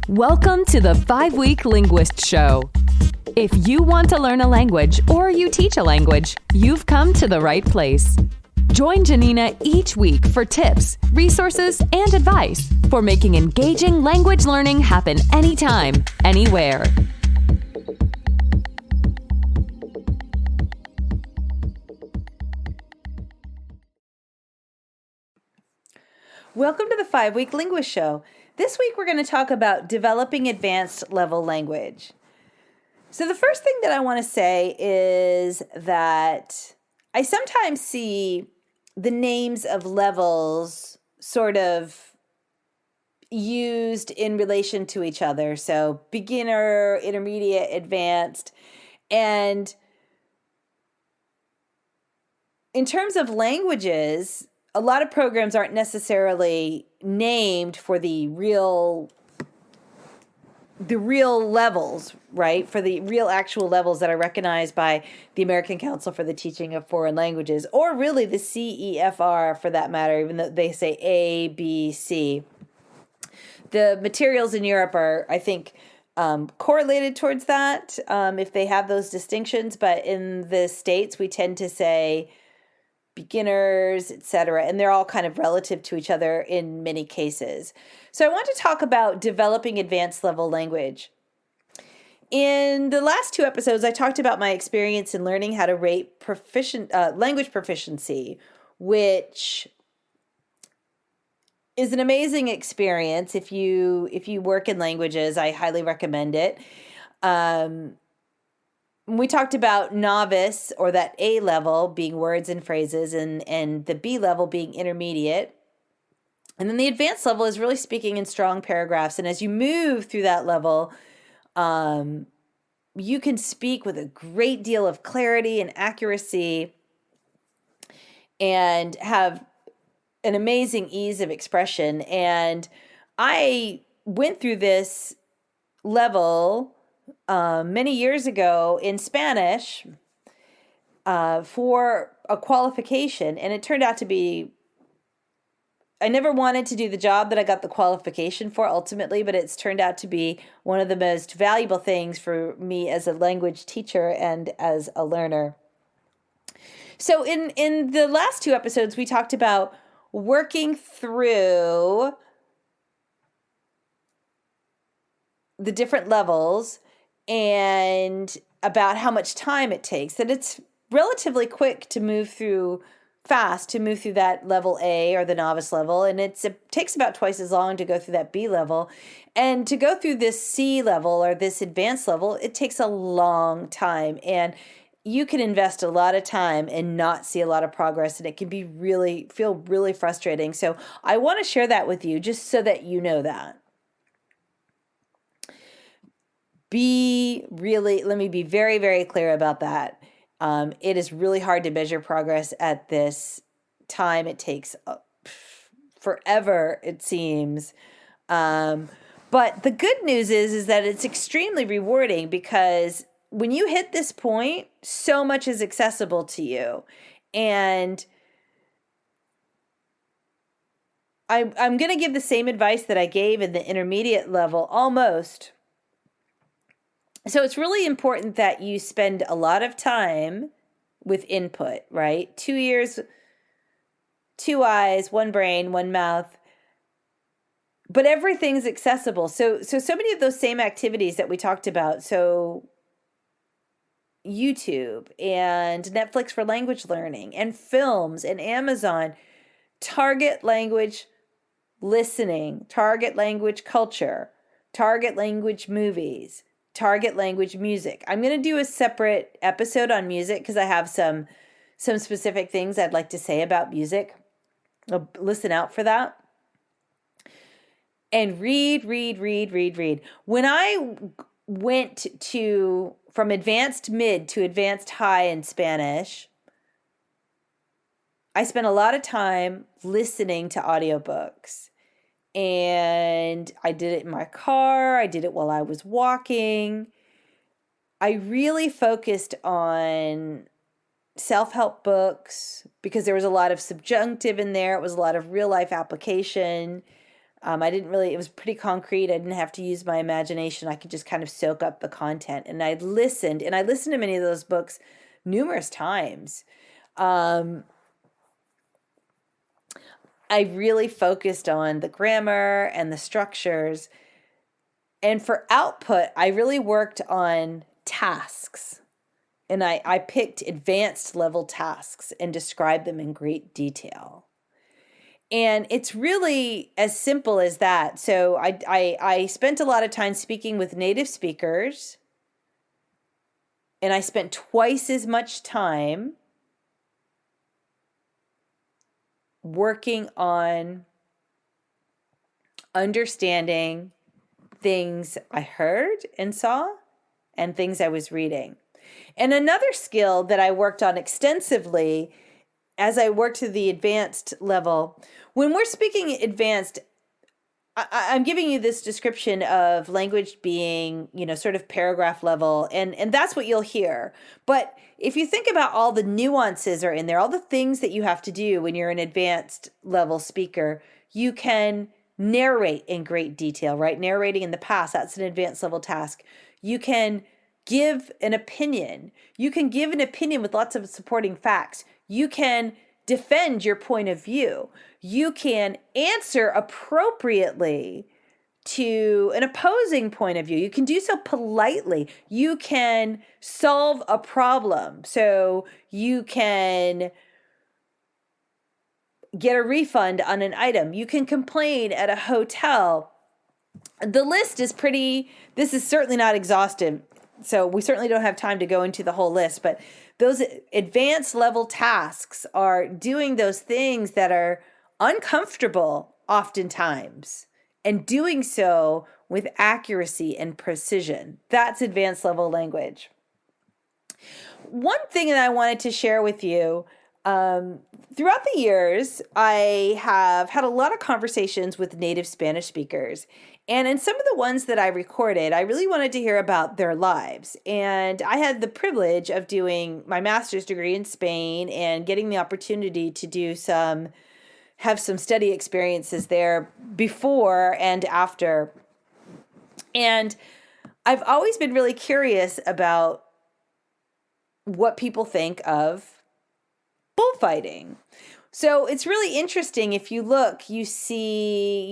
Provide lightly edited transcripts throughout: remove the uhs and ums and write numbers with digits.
Welcome to the Five-week Linguist Show. If you want to learn a language or you teach a language, you've come to the right place. Join Janina each week for tips, resources, and advice for making engaging language learning happen anytime, anywhere. Welcome to the Five-week Linguist Show. This week we're going to talk about developing advanced level language. So the first thing that I want to say is that I sometimes see the names of levels sort of used in relation to each other. So beginner, intermediate, advanced. And in terms of languages, a lot of programs aren't necessarily named for the real levels, right? For the real actual levels that are recognized by the American Council for the Teaching of Foreign Languages, or really the CEFR for that matter, even though they say A, B, C. The materials in Europe are, I think, correlated towards that, if they have those distinctions, but in the States, we tend to say beginners, etc., and they're all kind of relative to each other in many cases. So I want to talk about developing advanced level language. In the last two episodes, I talked about my experience in learning how to rate language proficiency, which is an amazing experience. If you work in languages, I highly recommend it. We talked about novice, or that A level being words and phrases, and the B level being intermediate. And then the advanced level is really speaking in strong paragraphs. And as you move through that level, you can speak with a great deal of clarity and accuracy and have an amazing ease of expression. And I went through this level many years ago in Spanish for a qualification, and it turned out to be, I never wanted to do the job that I got the qualification for ultimately, but it's turned out to be one of the most valuable things for me as a language teacher and as a learner. So in the last two episodes, we talked about working through the different levels and about how much time it takes, that it's relatively quick to move through that level A or the novice level, and it takes about twice as long to go through that B level. And to go through this C level or this advanced level, it takes a long time, and you can invest a lot of time and not see a lot of progress, and it can be feel really frustrating. So I want to share that with you just so that you know that. Let me be very, very clear about that. It is really hard to measure progress at this time. It takes forever, it seems. But the good news is that it's extremely rewarding, because when you hit this point, so much is accessible to you. And I'm going to give the same advice that I gave in the intermediate level, almost. So it's really important that you spend a lot of time with input, right? 2 ears, 2 eyes, 1 brain, 1 mouth. But everything's accessible. So many of those same activities that we talked about. So YouTube and Netflix for language learning and films and Amazon target language listening, target language culture, target language movies, target language music. I'm going to do a separate episode on music because I have some specific things I'd like to say about music. Listen out for that. And read. When I went from advanced mid to advanced high in Spanish, I spent a lot of time listening to audiobooks. And I did it in my car. I did it while I was walking. I really focused on self-help books because there was a lot of subjunctive in there. It was a lot of real life application. I didn't really, it was pretty concrete. I didn't have to use my imagination. I could just kind of soak up the content. And I listened to many of those books numerous times. I really focused on the grammar and the structures. And for output, I really worked on tasks. And I picked advanced level tasks and described them in great detail. And it's really as simple as that. So I spent a lot of time speaking with native speakers. And I spent twice as much time working on understanding things I heard and saw and things I was reading. And another skill that I worked on extensively as I worked to the advanced level, when we're speaking advanced, I'm giving you this description of language being, sort of paragraph level, and that's what you'll hear. But if you think about all the nuances are in there, all the things that you have to do when you're an advanced level speaker, you can narrate in great detail, right? Narrating in the past, that's an advanced level task. You can give an opinion. You can give an opinion with lots of supporting facts. You can defend your point of view. You can answer appropriately to an opposing point of view. You can do so politely. You can solve a problem. So you can get a refund on an item. You can complain at a hotel. The list is this is certainly not exhaustive. So we certainly don't have time to go into the whole list, but those advanced level tasks are doing those things that are uncomfortable oftentimes and doing so with accuracy and precision. That's advanced level language. One thing that I wanted to share with you, throughout the years, I have had a lot of conversations with native Spanish speakers. And in some of the ones that I recorded, I really wanted to hear about their lives. And I had the privilege of doing my master's degree in Spain and getting the opportunity to have some study experiences there before and after. And I've always been really curious about what people think of bullfighting. So it's really interesting. If you look, you see,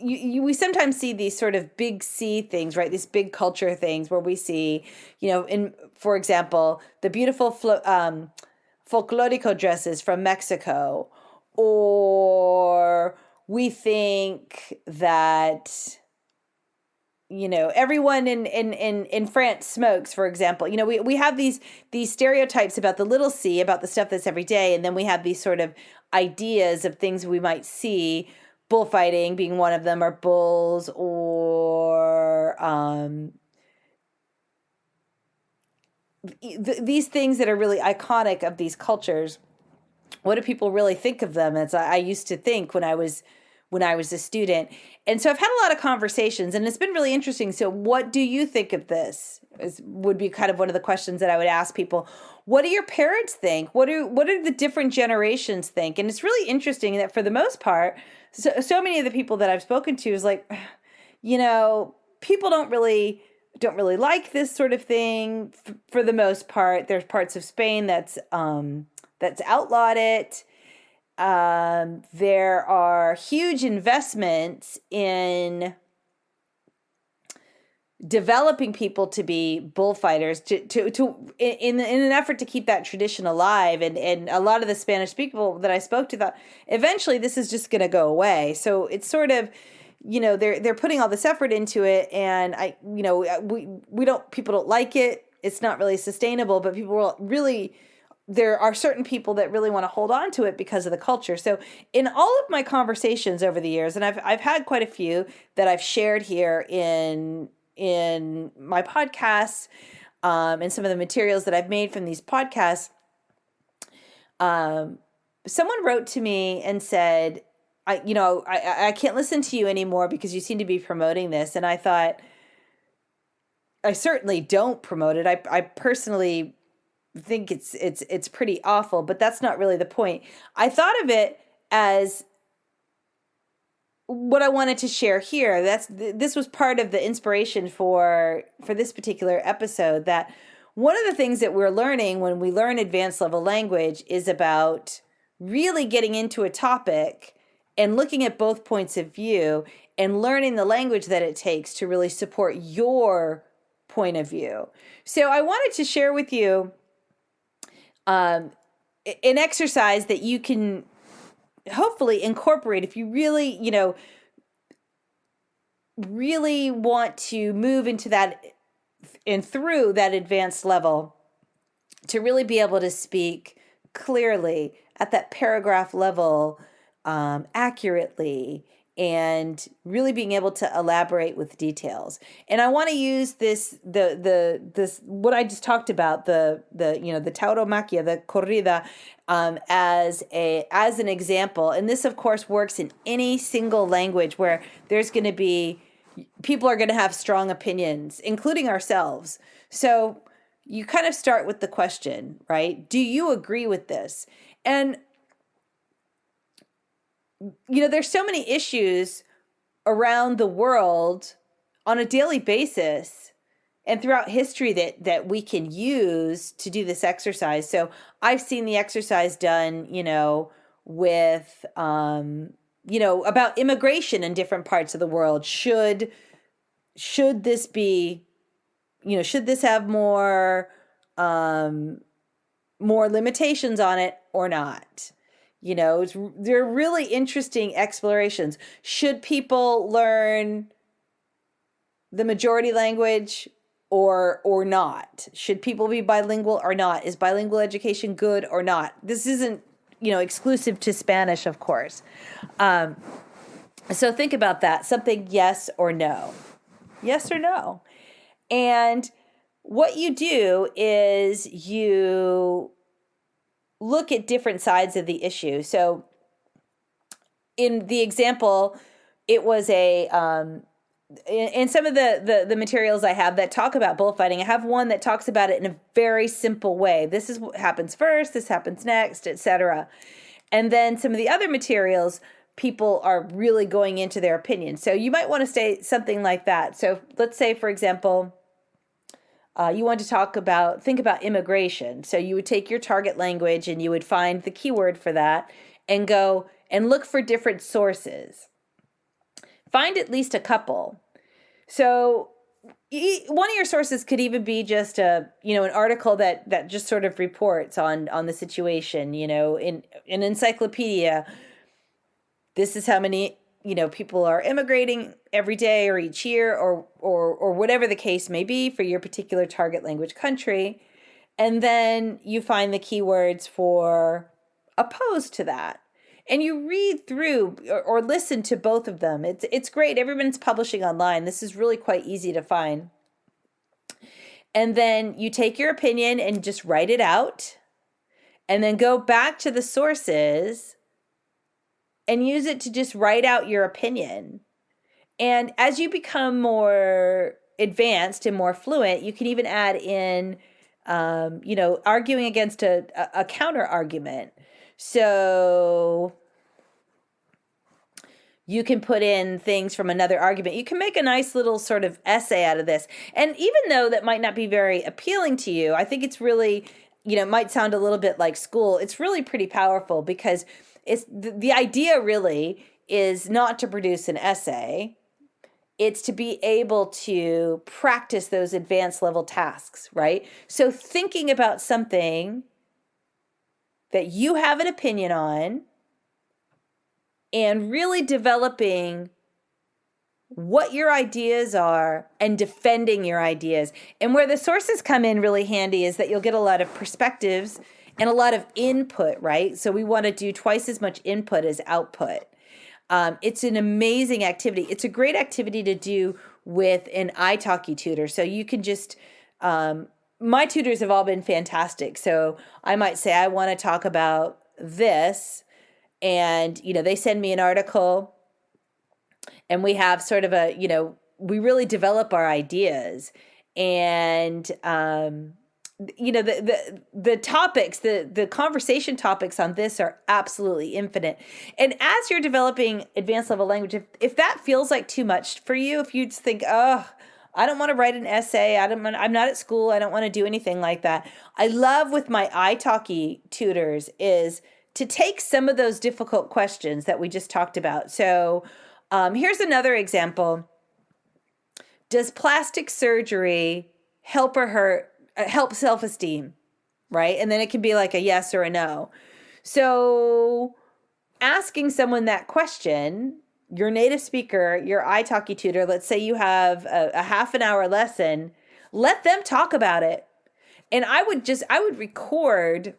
we sometimes see these sort of big C things, right? These big culture things where we see, for example, the beautiful folklorico dresses from Mexico, or we think that, everyone in France smokes, for example. We have these stereotypes about the little C, about the stuff that's every day, and then we have these sort of ideas of things we might see, bullfighting being one of them, or bulls, or these things that are really iconic of these cultures. What do people really think of them? As I used to think when I was a student. And so I've had a lot of conversations, and it's been really interesting. So what do you think of this? Would be kind of one of the questions that I would ask people. What do your parents think? What do the different generations think? And it's really interesting that for the most part, so many of the people that I've spoken to is like, people don't really like this sort of thing for the most part. There's parts of Spain that's outlawed it. There are huge investments in developing people to be bullfighters in an effort to keep that tradition alive. And a lot of the Spanish people that I spoke to thought eventually this is just going to go away. So it's sort of, they're putting all this effort into it, and people don't like it. It's not really sustainable, but there are certain people that really want to hold on to it because of the culture. So in all of my conversations over the years, and I've had quite a few that I've shared here in my podcasts, and some of the materials that I've made from these podcasts, someone wrote to me and said, I can't listen to you anymore because you seem to be promoting this. And I thought, I certainly don't promote it. I personally think it's pretty awful, but that's not really the point. I thought of it as what I wanted to share here, this was part of the inspiration for this particular episode, that one of the things that we're learning when we learn advanced level language is about really getting into a topic and looking at both points of view and learning the language that it takes to really support your point of view. So I wanted to share with you an exercise that you can hopefully incorporate if you really, really want to move into that and through that advanced level to really be able to speak clearly at that paragraph level, accurately, and really being able to elaborate with details. And I want to use this what I just talked about, the tauromaquia, the corrida, as an example. And this, of course, works in any single language where there's going to be people are going to have strong opinions, including ourselves. So you kind of start with the question, right? Do you agree with this? And there's so many issues around the world on a daily basis and throughout history that we can use to do this exercise. So I've seen the exercise done, with, about immigration in different parts of the world. Should this be, should this have more limitations on it or not? They're really interesting explorations. Should people learn the majority language or not? Should people be bilingual or not? Is bilingual education good or not? This isn't, exclusive to Spanish, of course. So think about that. Something yes or no. Yes or no. And what you do is you look at different sides of the issue. So in the example, it was in some of the materials I have that talk about bullfighting, I have one that talks about it in a very simple way. This is what happens first, this happens next, etc. And then some of the other materials, people are really going into their opinion. So you might want to say something like that. So let's say, for example, you want to think about immigration. So you would take your target language and you would find the keyword for that and go and look for different sources. Find at least a couple. So one of your sources could even be just an article that just sort of reports on the situation, in an encyclopedia. This is how many people are immigrating every day or each year or whatever the case may be for your particular target language country. And then you find the keywords for opposed to that. And you read through or listen to both of them. It's great. Everyone's publishing online. This is really quite easy to find. And then you take your opinion and just write it out. And then go back to the sources and use it to just write out your opinion. And as you become more advanced and more fluent, you can even add in, arguing against a counter argument. So you can put in things from another argument. You can make a nice little sort of essay out of this. And even though that might not be very appealing to you, I think it's really, it might sound a little bit like school. It's really pretty powerful because it's the idea really is not to produce an essay. It's to be able to practice those advanced level tasks, right? So thinking about something that you have an opinion on and really developing what your ideas are and defending your ideas. And where the sources come in really handy is that you'll get a lot of perspectives and a lot of input, right? So we want to do twice as much input as output. It's an amazing activity. It's a great activity to do with an italki tutor. So you can just, my tutors have all been fantastic. So I might say, I want to talk about this. And, they send me an article and we have sort of we really develop our ideas. And the topics, the conversation topics on this are absolutely infinite. And as you're developing advanced level language, if that feels like too much for you, if you think, oh, I don't want to write an essay, I'm not at school, I don't want to do anything like that. I love with my italki tutors is to take some of those difficult questions that we just talked about. So here's another example. Does plastic surgery help or hurt? Help self-esteem, right? And then it can be like a yes or a no. So asking someone that question, your native speaker, your italki tutor, let's say you have a half an hour lesson, let them talk about it. And I would record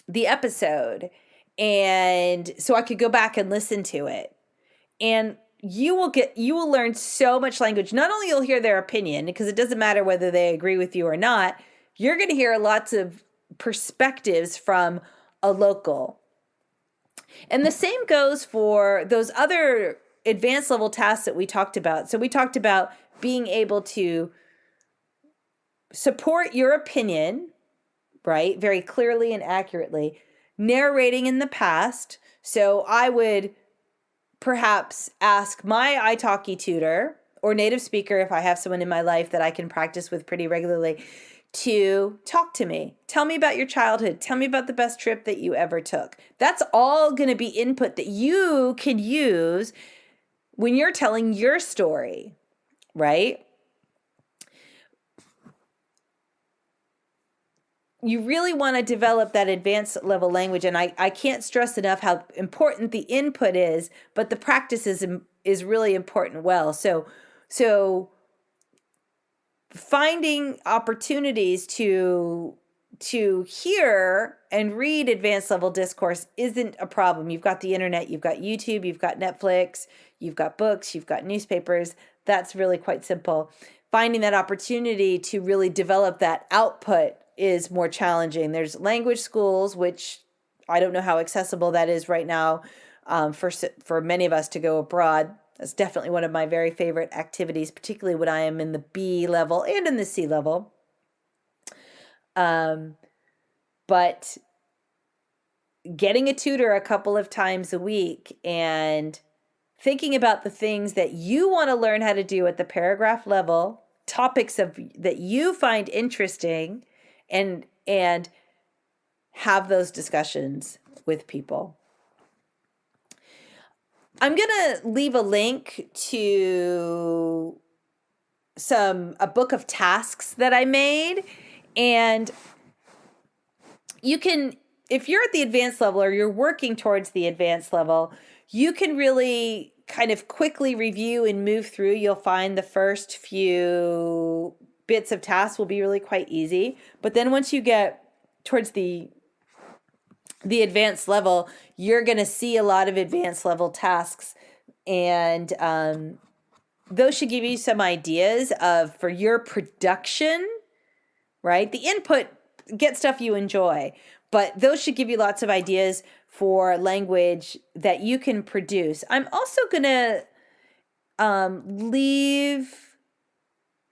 the episode, and so I could go back and listen to it. And you will learn so much language. Not only you'll hear their opinion, because it doesn't matter whether they agree with you or not, you're going to hear lots of perspectives from a local. And the same goes for those other advanced level tasks that we talked about. So we talked about being able to support your opinion, right? Very clearly and accurately. Narrating in the past. So I would perhaps ask my italki tutor or native speaker, if I have someone in my life that I can practice with pretty regularly, to talk to me. Tell me about your childhood. Tell me about the best trip that you ever took. That's all going to be input that you can use when you're telling your story, right? You really want to develop that advanced level language. And I can't stress enough how important the input is, but the practice is really important well. So finding opportunities to hear and read advanced level discourse isn't a problem. You've got the internet, you've got YouTube, you've got Netflix, you've got books, you've got newspapers. That's really quite simple. Finding that opportunity to really develop that output is more challenging. There's language schools, which I don't know how accessible that is right now for many of us to go abroad. That's definitely one of my very favorite activities, particularly when I am in the B level and in the C level. But getting a tutor a couple of times a week and thinking about the things that you want to learn how to do at the paragraph level, topics that you find interesting, and have those discussions with people. I'm going to leave a link to a book of tasks that I made, and you can, if you're at the advanced level or you're working towards the advanced level, you can really kind of quickly review and move through. You'll find the first few bits of tasks will be really quite easy. But then once you get towards the advanced level, you're going to see a lot of advanced level tasks. And those should give you some ideas for your production, right? The input, get stuff you enjoy. But those should give you lots of ideas for language that you can produce. I'm also going to leave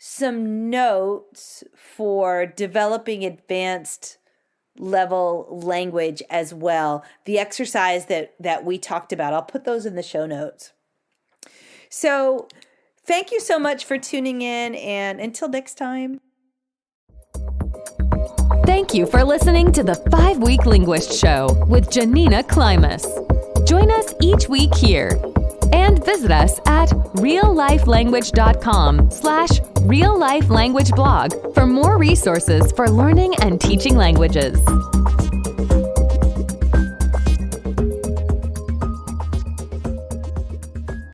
some notes for developing advanced level language as well. The exercise that we talked about, I'll put those in the show notes. So thank you so much for tuning in, and until next time. Thank you for listening to the 5-week Linguist Show with Janina Klimas. Join us each week here and visit us at reallifelanguage.com/reallifelanguageblog for more resources for learning and teaching languages.